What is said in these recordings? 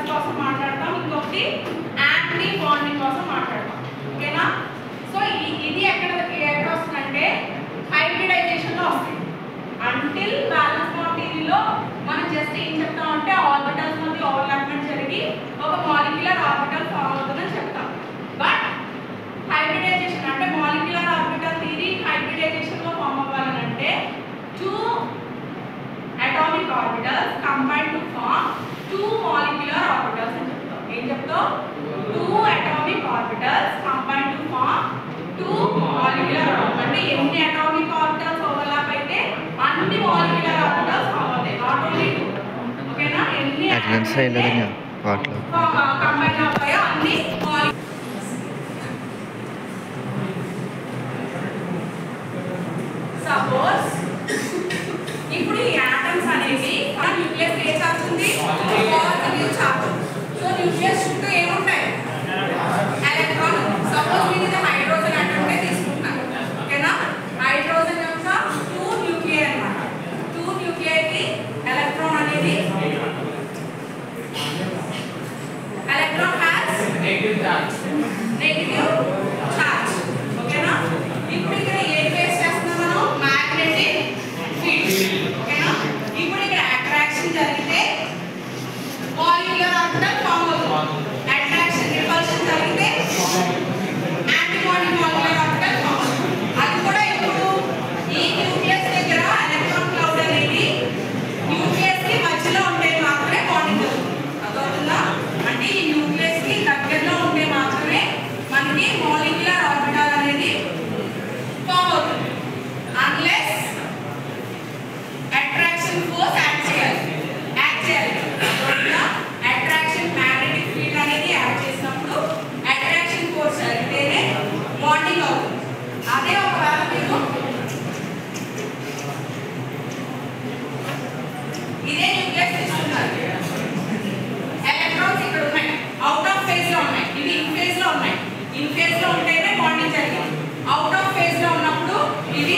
Orbitals కోసం మాట్లాడతాం, ఇంకొకటి యాంటీ బాండింగ్ కోసం మాట్లాడతాం. ఓకేనా? సో ఇది ఎక్కడ వస్తుందంటే హైబ్రిడైజేషన్ లో వస్తుంది. అంటిల్ బ్యాలెన్స్ బాండ్ థియరీలో మనం జస్ట్ ఏం చెప్తామంటే ఆర్బిటల్స్ మధ్య ఓవర్లాప్మెంట్ జరిగి ఒక మాలిక్యులర్ ఆర్బిటల్ ఫామ్ అవుతుందని చెప్తాం. బట్ హైబ్రిడైజేషన్ అంటే మాలిక్యులర్ ఆర్బిటల్ థియరీ హైబ్రిడైజేషన్ లో ఫామ్ అవ్వాలంటే 2 atomic orbitals combine to form 2 molecular orbitals అని చెప్తాం. ఏం చెప్తాం? 2 atomic orbitals combine to form 2 molecular orbitals. అంటే ఎన్ని atomic orbitals ఓవర్లాప్ అయితే అన్ని molecular orbitals ఫామ్ అవుతాయి, నాట్ ఓన్లీ 2. ఓకేనా? ఎన్ని కంబైన్ అవుతాయో అన్ని సపోజ్ ఇప్పుడు ఈ ఆటమ్స్ అనేవి మన న్యూక్లియస్ ఏ చార్జ్ ఉంది? Positive charge. సో న్యూక్లియస్ చుట్టూ ఏముంటాయి? ఎలక్ట్రాన్. సపోజ్ మీరు ఇది హైడ్రోజన్ ఆటమ్ నే తీసుకుంటున్నారు. ఓకేనా? హైడ్రోజన్ యొక్క 2 న్యూక్లియై అన్నమాట. 2 న్యూక్లియైకి ఎలక్ట్రాన్ అనేది ఎలక్ట్రాన్ హ్యాస్ నెగటివ్ చార్జ్. ఓకేనా? ఇప్పుడు ఇక్కడ ఏం ఫేస్ చేస్తున్నాం మనం? Magnetic field. ఓకేనా? ఇప్పుడు ఇక్కడ అట్రాక్షన్ జరిగితే మాలిక్యులర్ ఆర్బిటల్ ఫామ్ అవుతుంది. అట్రాక్షన్ రిపల్షన్ జరిగితే యాంటీబాడీ మాలిక్యులర్ ఆర్బిటల్ ఫామ్ అవుతుంది. అది కూడా ఇప్పుడు ఈ న్యూక్లియస్ దగ్గర ఎలక్ట్రాన్ క్లౌడ్ అనేది న్యూక్లియస్ కి మధ్యలో ఉంటే మాత్రమే బాండింగ్ జరుగుతుంది. అర్థమవుతుందా? అంటే ఈ న్యూక్లియస్ కి దగ్గరలో ఉంటే మాత్రమే మనకి మాలిక్యులర్ ఆర్బిటల్ అనేది ఫామ్ అవుతుంది. అన్లెస్ అట్రాక్షన్ ఫోర్స్ యాక్ట్ చేయాలి. అట్రాక్షన్ మ్యాగ్నెటిక్ ఫీల్డ్ అనేది యాడ్ చేసినప్పుడు అట్రాక్షన్ ఫోర్స్ జరిగితేనే బాండింగ్ అవుతుంది. అదే ఒకవేళ మీరు ఇదే న్యూక్లియస్ తీసుకున్నారు, ఎలక్ట్రాన్స్ ఇక్కడ ఉన్నాయి, అవుట్ ఆఫ్ ఫేజ్ లో ఉన్నాయి, ఇవి ఇన్ ఫేజ్ లో ఉన్నాయి. ఇన్ ఫేజ్ లో ఉంటేనే బాండింగ్ జరిగింది. అవుట్ ఆఫ్ ఫేజ్ లో ఉన్నప్పుడు ఇవి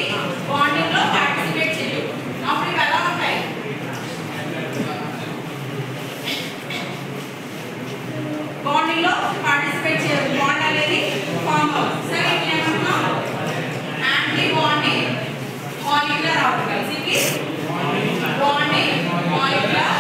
బాండింగ్ లో పార్టిసిపేట్ చేయవు. అప్పుడు ఇవి ఎలా ఉంటాయి? బాండింగ్ లో పార్టిసిపేట్ చేయవు. బాండ్ అనేది ఫామ్ అవుతుంది. సరే ఏమంటున్నాం? Anti bonding molecular orbitals. ఇవి బాండింగ్ మాలిక్యులర్